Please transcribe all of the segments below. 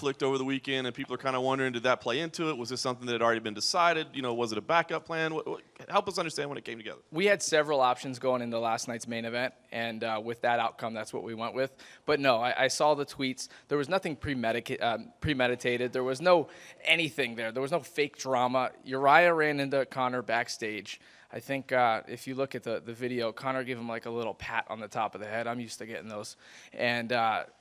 conflict over the weekend, and people are kind of wondering, did that play into it? Was this something that had already been decided? Was it a backup plan? Help us understand when it came together. We had several options going into last night's main event, and with that outcome, that's what we went with. But no, I saw the tweets. There was nothing premeditated. There was no anything there. There was no fake drama. Uriah ran into Conor backstage. I think if you look at the video, Conor gave him like a little pat on the top of the head. I'm used to getting those. And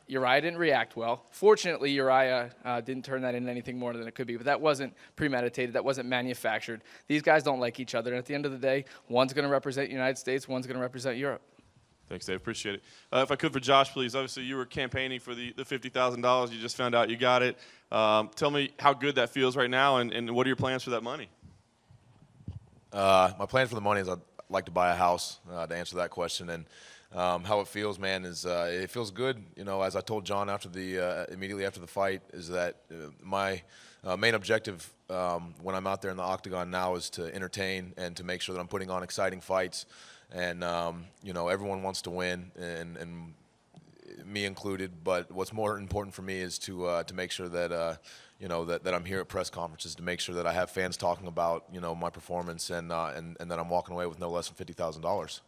Uriah didn't react well. Fortunately, Uriah didn't turn that into anything more than it could be. But that wasn't premeditated. That wasn't manufactured. These guys don't like each other. And at the end of the day, one's going to represent the United States, one's going to represent Europe. Thanks, Dave. Appreciate it. If I could for Josh, please. Obviously, you were campaigning for the $50,000. You just found out you got it. Tell me how good that feels right now, and what are your plans for that money? My plan for the money is I'd like to buy a house, to answer that question. And how it feels, man, is it feels good. As I told John immediately after the fight, is that my main objective when I'm out there in the octagon now is to entertain and to make sure that I'm putting on exciting fights. And everyone wants to win, and me included. But what's more important for me is to make sure that that I'm here at press conferences to make sure that I have fans talking about my performance and that I'm walking away with no less than $50,000.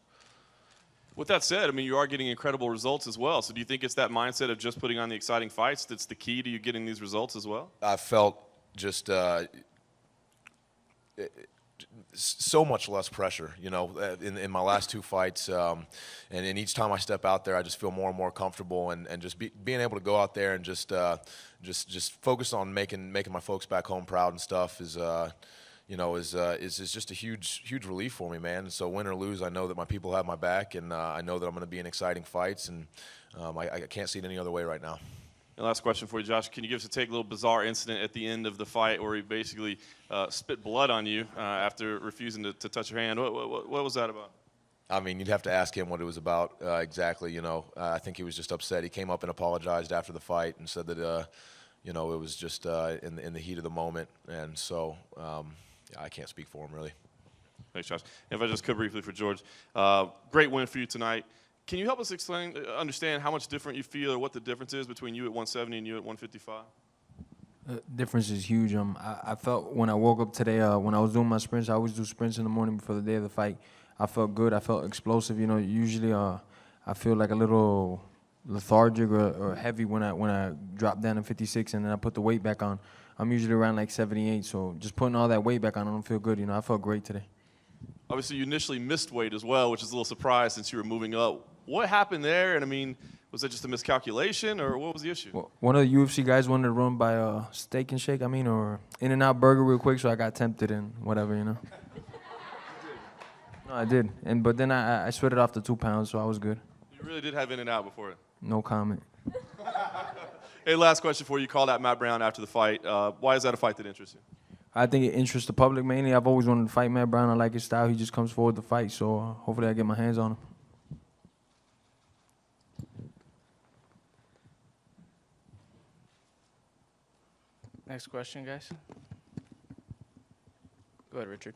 With that said, I mean, you are getting incredible results as well. So do you think it's that mindset of just putting on the exciting fights that's the key to you getting these results as well? I felt just so much less pressure, in my last two fights. And each time I step out there, I just feel more and more comfortable. And just being able to go out there and just focus on making my folks back home proud and stuff is just a huge relief for me, man. So win or lose, I know that my people have my back, and I know that I'm going to be in exciting fights, and I can't see it any other way right now. And last question for you, Josh. Can you give us a little bizarre incident at the end of the fight where he basically spit blood on you after refusing to touch your hand? What was that about? I mean, you'd have to ask him what it was about exactly. I think he was just upset. He came up and apologized after the fight and said that it was just in the heat of the moment. And so I can't speak for him really. Thanks, Josh. If I just could briefly for George, great win for you tonight. Can you help us understand how much different you feel, or what the difference is between you at 170 and you at 155? The difference is huge. I felt when I woke up today, when I was doing my sprints, I always do sprints in the morning before the day of the fight. I felt good. I felt explosive. Usually I feel like a little lethargic or heavy when I drop down to 56 and then I put the weight back on. I'm usually around like 78, so just putting all that weight back on, I don't feel good. I felt great today. Obviously, you initially missed weight as well, which is a little surprise since you were moving up. What happened there? And I mean, was that just a miscalculation, or what was the issue? Well, one of the UFC guys wanted to run by Steak and Shake, or In-N-Out Burger real quick, so I got tempted and whatever, No, I did. But then I sweated off the 2 pounds, so I was good. You really did have In-N-Out before it? No comment. Hey, last question for you. You called out Matt Brown after the fight. Why is that a fight that interests you? I think it interests the public mainly. I've always wanted to fight Matt Brown. I like his style. He just comes forward to fight, so hopefully I get my hands on him. Next question, guys. Go ahead, Richard.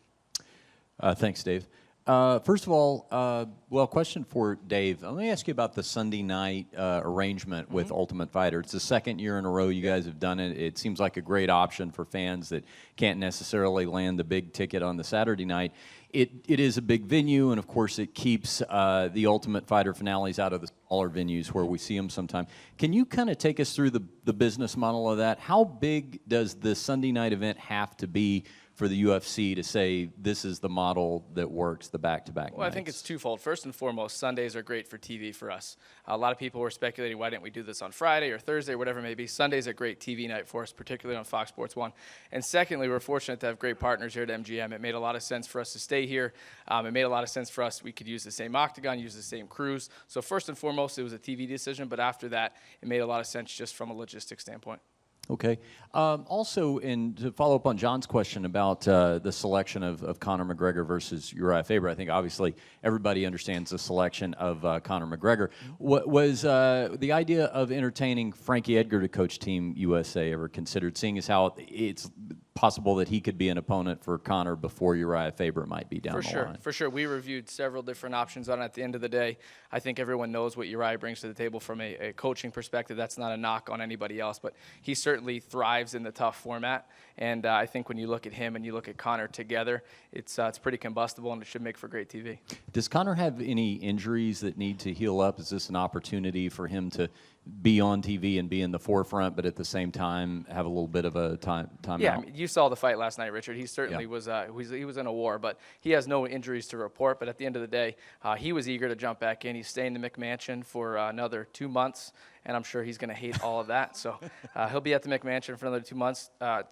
Thanks, Dave. First of all, question for Dave. Let me ask you about the Sunday night arrangement with Ultimate Fighter. It's the second year in a row you guys have done it. It seems like a great option for fans that can't necessarily land the big ticket on the Saturday night. It is a big venue, and of course it keeps the Ultimate Fighter finales out of the smaller venues where we see them sometime. Can you kind of take us through the business model of that? How big does the Sunday night event have to be for the UFC to say this is the model that works, the back-to-back Well, nights? I think it's twofold. First and foremost, Sundays are great for TV for us. A lot of people were speculating, why didn't we do this on Friday or Thursday or whatever it may be. Sunday's a great TV night for us, particularly on Fox Sports 1. And secondly, we're fortunate to have great partners here at MGM. It made a lot of sense for us to stay here. It made a lot of sense for us. We could use the same octagon, use the same crews. So first and foremost, it was a TV decision, but after that, it made a lot of sense just from a logistics standpoint. Okay. Also, and to follow up on John's question about the selection of Conor McGregor versus Uriah Faber, I think obviously everybody understands the selection of Conor McGregor. What was the idea of entertaining Frankie Edgar to coach Team USA ever considered, seeing as how it's possible that he could be an opponent for Conor before Uriah Faber might be down the line. For sure. We reviewed several different options on it. At the end of the day, I think everyone knows what Uriah brings to the table from a coaching perspective. That's not a knock on anybody else, but he certainly thrives in the tough format. And I think when you look at him and you look at Conor together, it's pretty combustible, and it should make for great TV. Does Conor have any injuries that need to heal up? Is this an opportunity for him to be on TV and be in the forefront, but at the same time have a little bit of a time Yeah, out? I mean, you saw the fight last night, Richard. He certainly was he was in a war, but he has no injuries to report. But at the end of the day, he was eager to jump back in. He's staying in the McMansion for another 2 months, and I'm sure he's going to hate all of that. So he'll be at the McMansion for another 2 months.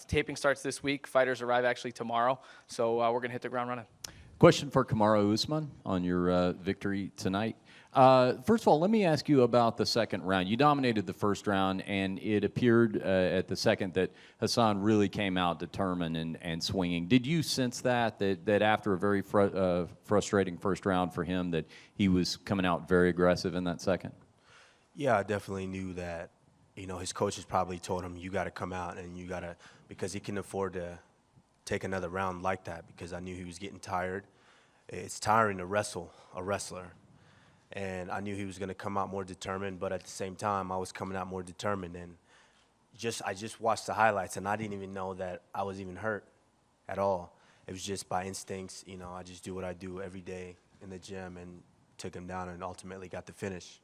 Taping starts this week. Fighters arrive actually tomorrow, so we're going to hit the ground running. Question for Kamaru Usman on your victory tonight. First of all, let me ask you about the second round. You dominated the first round, and it appeared at the second that Hassan really came out determined and swinging. Did you sense that after a very frustrating first round for him, that he was coming out very aggressive in that second? Yeah, I definitely knew that. You know, his coaches probably told him, you got to come out and you got to, because he couldn't afford to take another round like that, because I knew he was getting tired. It's tiring to wrestle a wrestler. And I knew he was going to come out more determined, but at the same time, I was coming out more determined. And I just watched the highlights, and I didn't even know that I was even hurt at all. It was just by instincts. You know, I just do what I do every day in the gym, and took him down and ultimately got the finish.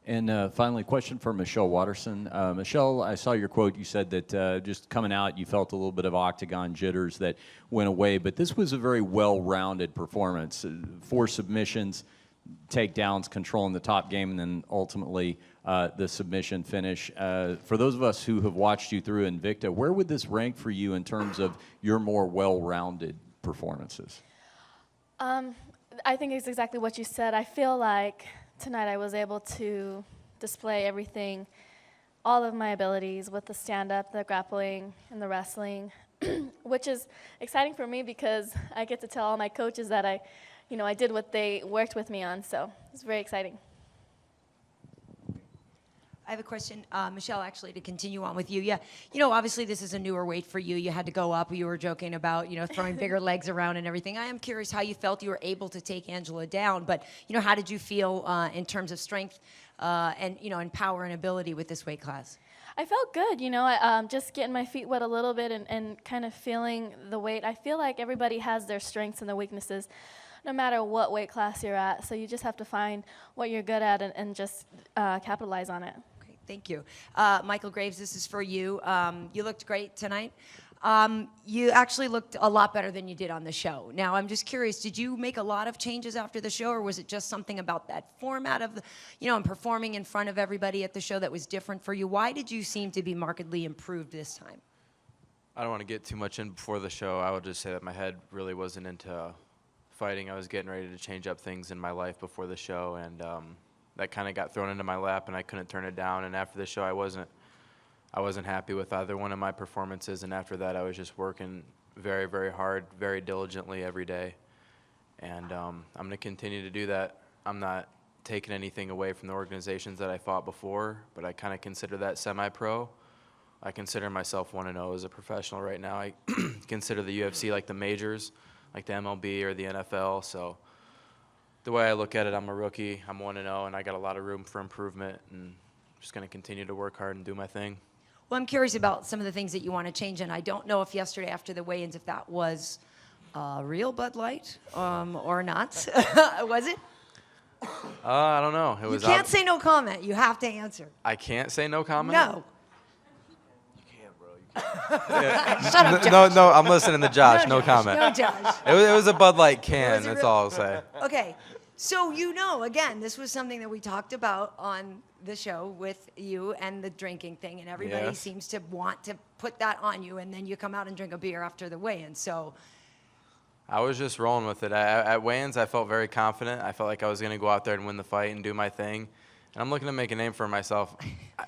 And finally, question for Michelle Watterson. Michelle, I saw your quote. You said that just coming out, you felt a little bit of octagon jitters that went away, but this was a very well-rounded performance. 4 submissions, takedowns, controlling the top game, and then ultimately the submission finish. For those of us who have watched you through Invicta, where would this rank for you in terms of your more well-rounded performances? I think it's exactly what you said. I feel like tonight I was able to display everything, all of my abilities with the stand-up, the grappling, and the wrestling, which is exciting for me because I get to tell all my coaches that I did what they worked with me on, so it's very exciting. I have a question, Michelle, actually, to continue on with you. Yeah, obviously this is a newer weight for you. You had to go up. You were joking about, throwing bigger legs around and everything. I am curious how you felt you were able to take Angela down, but, how did you feel in terms of strength and power and ability with this weight class? I felt good, just getting my feet wet a little bit and kind of feeling the weight. I feel like everybody has their strengths and their weaknesses, no matter what weight class you're at. So you just have to find what you're good at and just capitalize on it. Okay, thank you. Michael Graves, this is for you. You looked great tonight. You actually looked a lot better than you did on the show. Now, I'm just curious, did you make a lot of changes after the show, or was it just something about that format of, and performing in front of everybody at the show that was different for you? Why did you seem to be markedly improved this time? I don't want to get too much in before the show. I would just say that my head really wasn't into fighting. I was getting ready to change up things in my life before the show, and that kind of got thrown into my lap, and I couldn't turn it down. And after the show, I wasn't happy with either one of my performances, and after that, I was just working very, very hard, very diligently every day. And I'm going to continue to do that. I'm not taking anything away from the organizations that I fought before, but I kind of consider that semi-pro. I consider myself 1-0 as a professional right now. I consider the UFC like the majors, like the MLB or the NFL. So the way I look at it, I'm a rookie. I'm 1-0, and I got a lot of room for improvement, and I'm just going to continue to work hard and do my thing. Well, I'm curious about some of the things that you want to change, and I don't know if yesterday after the weigh-ins, if that was real Bud Light or not. Was it? I don't know. It was. You can't say no comment. You have to answer. I can't say no comment? No. Yeah. Shut up, Josh. No, I'm listening to Josh. No comment. No, Josh. It was a Bud Light can. That's all I'll say. Okay. So, again, this was something that we talked about on the show with you and the drinking thing, and everybody Yes. seems to want to put that on you, and then you come out and drink a beer after the weigh-in. So I was just rolling with it. At weigh-ins, I felt very confident. I felt like I was going to go out there and win the fight and do my thing. And I'm looking to make a name for myself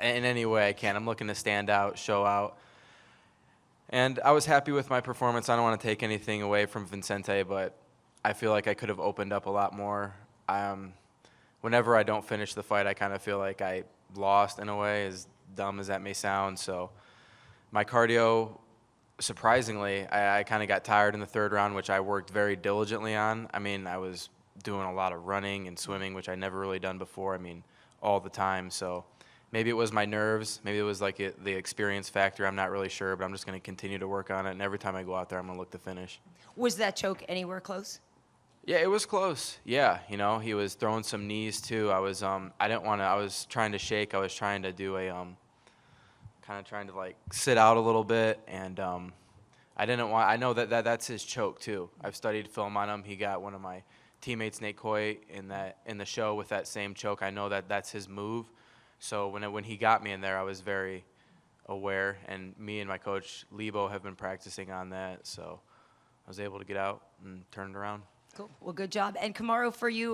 in any way I can. I'm looking to stand out, show out. And I was happy with my performance. I don't want to take anything away from Vicente, but I feel like I could have opened up a lot more. Whenever I don't finish the fight, I kind of feel like I lost in a way, as dumb as that may sound. So my cardio surprisingly, I kind of got tired in the third round, which I worked very diligently on. I mean, I was doing a lot of running and swimming, which I never really done before. I mean, all the time. So maybe it was my nerves. Maybe it was like the experience factor. I'm not really sure, but I'm just going to continue to work on it. And every time I go out there, I'm going to look to finish. Was that choke anywhere close? Yeah, it was close. Yeah, you know, he was throwing some knees too. I was I was trying to shake. I was trying to do a kind of trying to like sit out a little bit, and I know that's his choke too. I've studied film on him. He got one of my teammates, Nate Coy, in the show with that same choke. I know that's his move. So when he got me in there, I was very aware, and me and my coach Lebo have been practicing on that. So I was able to get out and turn it around. Cool. Well, good job. And Kamaru, for you,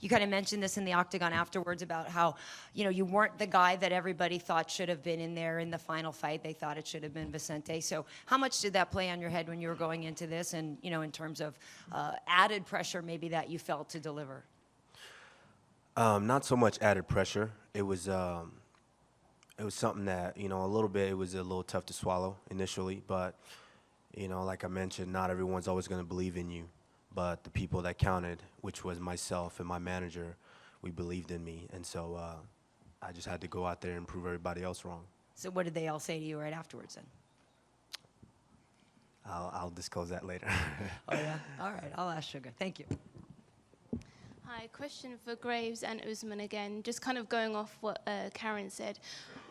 you kind of mentioned this in the octagon afterwards about how, you know, you weren't the guy that everybody thought should have been in there in the final fight. They thought it should have been Vicente. So how much did that play on your head when you were going into this, and, you know, in terms of added pressure maybe that you felt to deliver? Not so much added pressure. It was something that, you know, a little bit, it was a little tough to swallow initially. But, you know, like I mentioned, not everyone's always going to believe in you. But the people that counted, which was myself and my manager, we believed in me. And so I just had to go out there and prove everybody else wrong. So what did they all say to you right afterwards then? I'll disclose that later. Oh, yeah? All right. I'll ask Sugar. Thank you. Hi, question for Graves and Usman again. Just kind of going off what Karen said.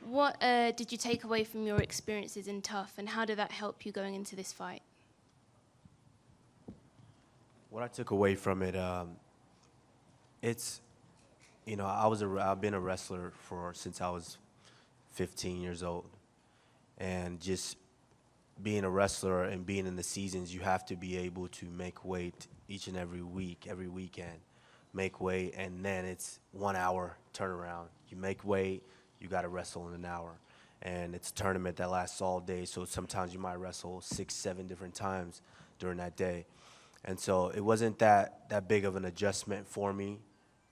What did you take away from your experiences in Tough, and how did that help you going into this fight? What I took away from it, it's, you know, I've been a wrestler since I was 15 years old, and just being a wrestler and being in the seasons, you have to be able to make weight each and every week, every weekend, make weight, and then it's 1 hour turnaround. You make weight, you got to wrestle in an hour, and it's a tournament that lasts all day. So sometimes you might wrestle 6, 7 different times during that day. And so it wasn't that big of an adjustment for me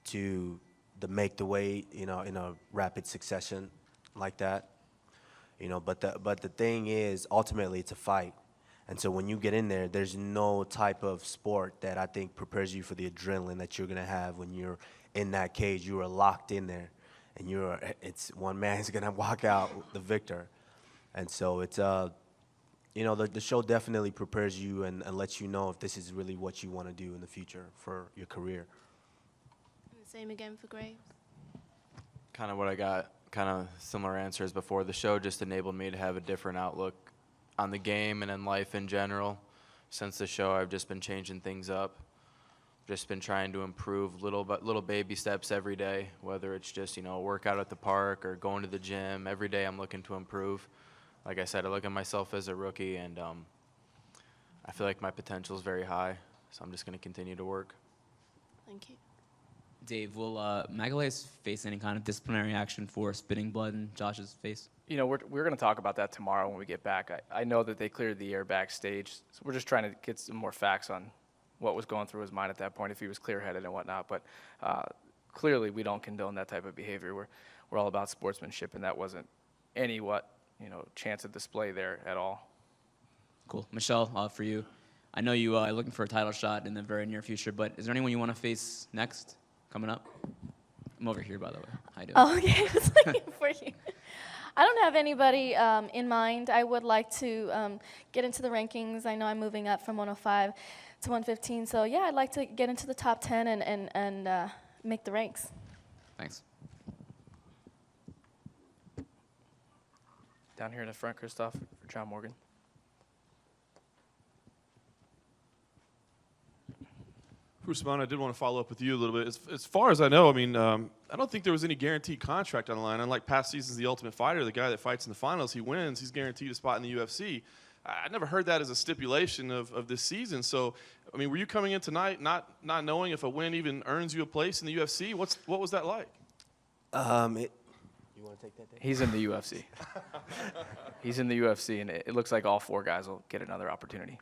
to make the weight, you know, in a rapid succession like that. You know, but the thing is, ultimately, it's a fight. And so when you get in there, there's no type of sport that I think prepares you for the adrenaline that you're going to have when you're in that cage. You are locked in there, and it's one man's going to walk out the victor. And so it's you know, the show definitely prepares you and lets you know if this is really what you want to do in the future for your career. And the same again for Graves. Kind of what I got, kind of similar answers before. The show just enabled me to have a different outlook on the game and in life in general. Since the show, I've just been changing things up. Just been trying to improve little baby steps every day, whether it's just, you know, a workout at the park or going to the gym. Every day I'm looking to improve. Like I said, I look at myself as a rookie, and I feel like my potential is very high, so I'm just going to continue to work. Thank you. Dave, will Magalhaes face any kind of disciplinary action for spitting blood in Josh's face? You know, we're going to talk about that tomorrow when we get back. I know that they cleared the air backstage, so we're just trying to get some more facts on what was going through his mind at that point, if he was clear-headed and whatnot. But clearly, we don't condone that type of behavior. We're all about sportsmanship, and that wasn't any chance of display there at all. Cool. Michelle, for you, I know you are looking for a title shot in the very near future, but is there anyone you want to face next, coming up? I'm over here, by the way. How you doing? Oh, okay. I was looking for you. I don't have anybody in mind. I would like to get into the rankings. I know I'm moving up from 105 to 115. So, yeah, I'd like to get into the top 10 and make the ranks. Thanks. Down here in the front, Christoph, for John Morgan. Usman, I did want to follow up with you a little bit. As far as I know, I mean, I don't think there was any guaranteed contract on the line. Unlike past seasons, The Ultimate Fighter, the guy that fights in the finals, he wins, he's guaranteed a spot in the UFC. I never heard that as a stipulation of this season. So, I mean, were you coming in tonight not knowing if a win even earns you a place in the UFC? What was that like? You want to take that, Dave? He's in the UFC. He's in the UFC, and it looks like all 4 guys will get another opportunity.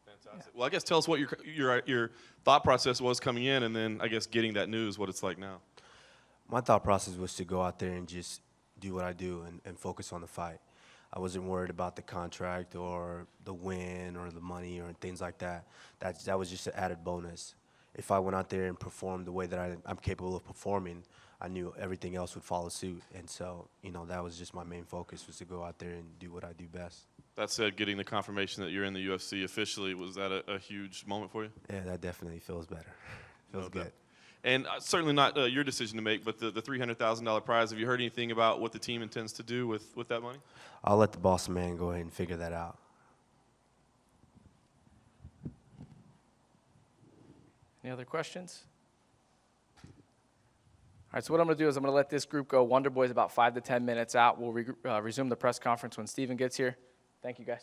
Fantastic. Well, I guess tell us what your thought process was coming in, and then I guess getting that news, what it's like now. My thought process was to go out there and just do what I do and focus on the fight. I wasn't worried about the contract or the win or the money or things like that. That was just an added bonus. If I went out there and performed the way that I'm capable of performing, I knew everything else would follow suit. And so, that was just my main focus, was to go out there and do what I do best. That said, getting the confirmation that you're in the UFC officially, was that a huge moment for you? Yeah, that definitely feels better. Feels No good. doubt. And certainly not your decision to make, but the $300,000 prize. Have you heard anything about what the team intends to do with that money? I'll let the boss man go ahead and figure that out. Any other questions? All right, so what I'm going to do is I'm going to let this group go. Wonder Boy's about 5 to 10 minutes out. We'll resume the press conference when Steven gets here. Thank you, guys.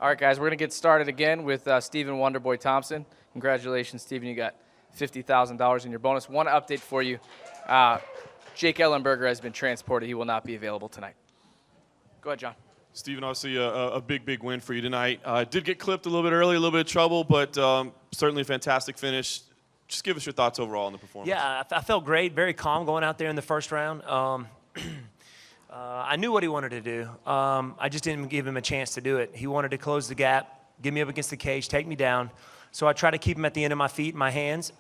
All right, guys, we're going to get started again with Stephen Wonderboy Thompson. Congratulations, Stephen. You got $50,000 in your bonus. One update for you. Jake Ellenberger has been transported. He will not be available tonight. Go ahead, John. Stephen, obviously a big win for you tonight. Did get clipped a little bit early, a little bit of trouble, but certainly a fantastic finish. Just give us your thoughts overall on the performance. Yeah, I felt great, very calm going out there in the first round. I knew what he wanted to do. I just didn't give him a chance to do it. He wanted to close the gap, get me up against the cage, take me down. So I tried to keep him at the end of my feet, my hands.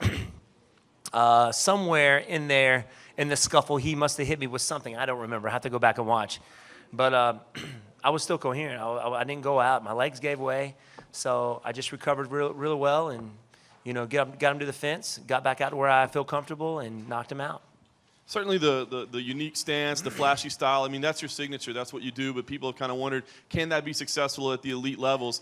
Somewhere in there, in the scuffle, he must have hit me with something. I don't remember. I have to go back and watch. But I was still coherent. I didn't go out. My legs gave way. So I just recovered really well and, got him to the fence, got back out to where I feel comfortable, and knocked him out. Certainly the unique stance, the flashy style, I mean, that's your signature. That's what you do. But people have kind of wondered, can that be successful at the elite levels?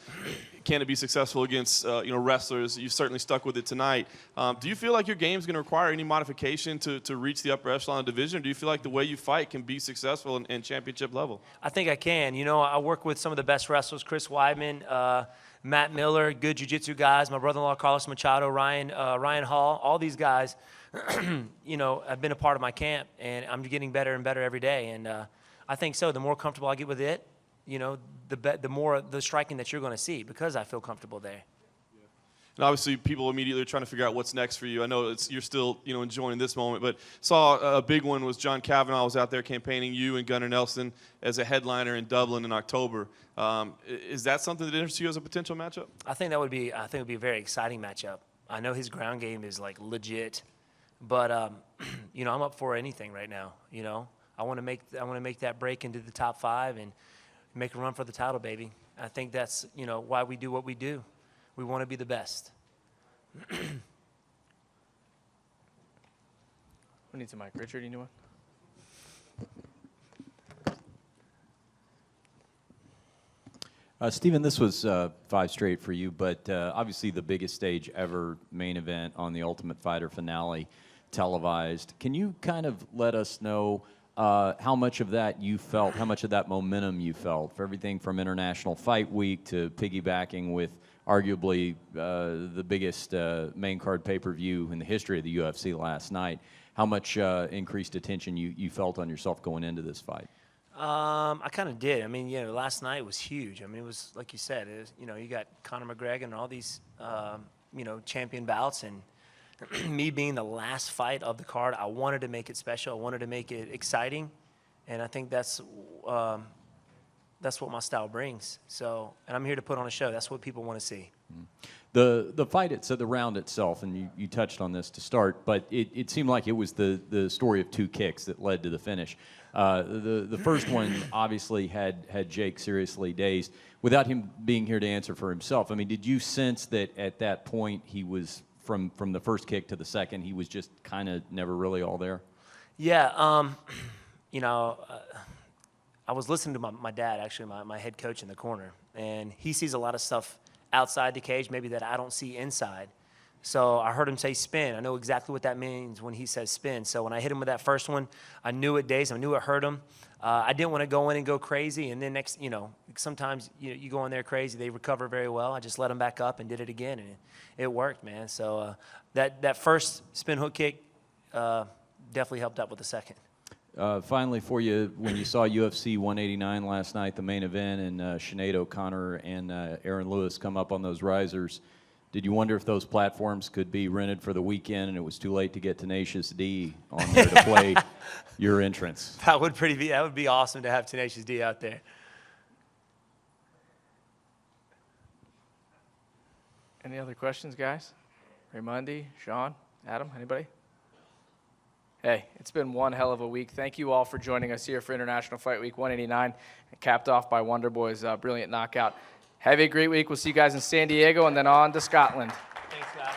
Can it be successful against wrestlers? You certainly stuck with it tonight. Do you feel like your game is going to require any modification to reach the upper echelon of division? Or do you feel like the way you fight can be successful in championship level? I think I can. I work with some of the best wrestlers, Chris Weidman, Matt Miller, good jiu-jitsu guys, my brother-in-law Carlos Machado, Ryan Hall, all these guys, have been a part of my camp, and I'm getting better and better every day. And I think so. The more comfortable I get with it, the more the striking that you're going to see because I feel comfortable there. And obviously, people immediately are trying to figure out what's next for you. I know you're still, enjoying this moment, but saw a big one was John Kavanaugh was out there campaigning you and Gunnar Nelson as a headliner in Dublin in October. Is that something that interests you as a potential matchup? I think it would be a very exciting matchup. I know his ground game is like legit, but I'm up for anything right now. I want to make that break into the top 5 and make a run for the title, baby. I think that's why we do what we do. We want to be the best. Who needs a mic? Richard, you need one? Stephen, this was 5 straight for you, but obviously the biggest stage ever, main event on the Ultimate Fighter finale, televised. Can you kind of let us know how much of that you felt, how much of that momentum you felt for everything from International Fight Week to piggybacking with arguably the biggest main card pay-per-view in the history of the UFC last night? How much increased attention you felt on yourself going into this fight? I kind of did. I mean, last night was huge. I mean, it was, like you said, you got Conor McGregor and all these, champion bouts. And me being the last fight of the card, I wanted to make it special. I wanted to make it exciting. And I think that's what my style brings. So, and I'm here to put on a show. That's what people want to see. The fight, the round itself, and you touched on this to start, but it seemed like it was the story of 2 kicks that led to the finish. The first one obviously had Jake seriously dazed. Without him being here to answer for himself, I mean, did you sense that at that point he was, from the first kick to the second, he was just kind of never really all there? Yeah, I was listening to my dad, actually, my head coach in the corner, and he sees a lot of stuff outside the cage, maybe that I don't see inside. So I heard him say spin. I know exactly what that means when he says spin. So when I hit him with that first one, I knew it dazed. I knew it hurt him. I didn't want to go in and go crazy. And then next, sometimes you go in there crazy. They recover very well. I just let them back up and did it again, and it worked, man. So that first spin hook kick definitely helped out with the second. Finally, for you, when you saw UFC 189 last night, the main event, and Sinead O'Connor and Aaron Lewis come up on those risers, did you wonder if those platforms could be rented for the weekend and it was too late to get Tenacious D on there to play your entrance? That would be awesome to have Tenacious D out there. Any other questions, guys? Raymundi, Sean, Adam, anybody? Hey, it's been one hell of a week. Thank you all for joining us here for International Fight Week 189, capped off by Wonderboy's brilliant knockout. Have a great week. We'll see you guys in San Diego and then on to Scotland. Thanks, guys.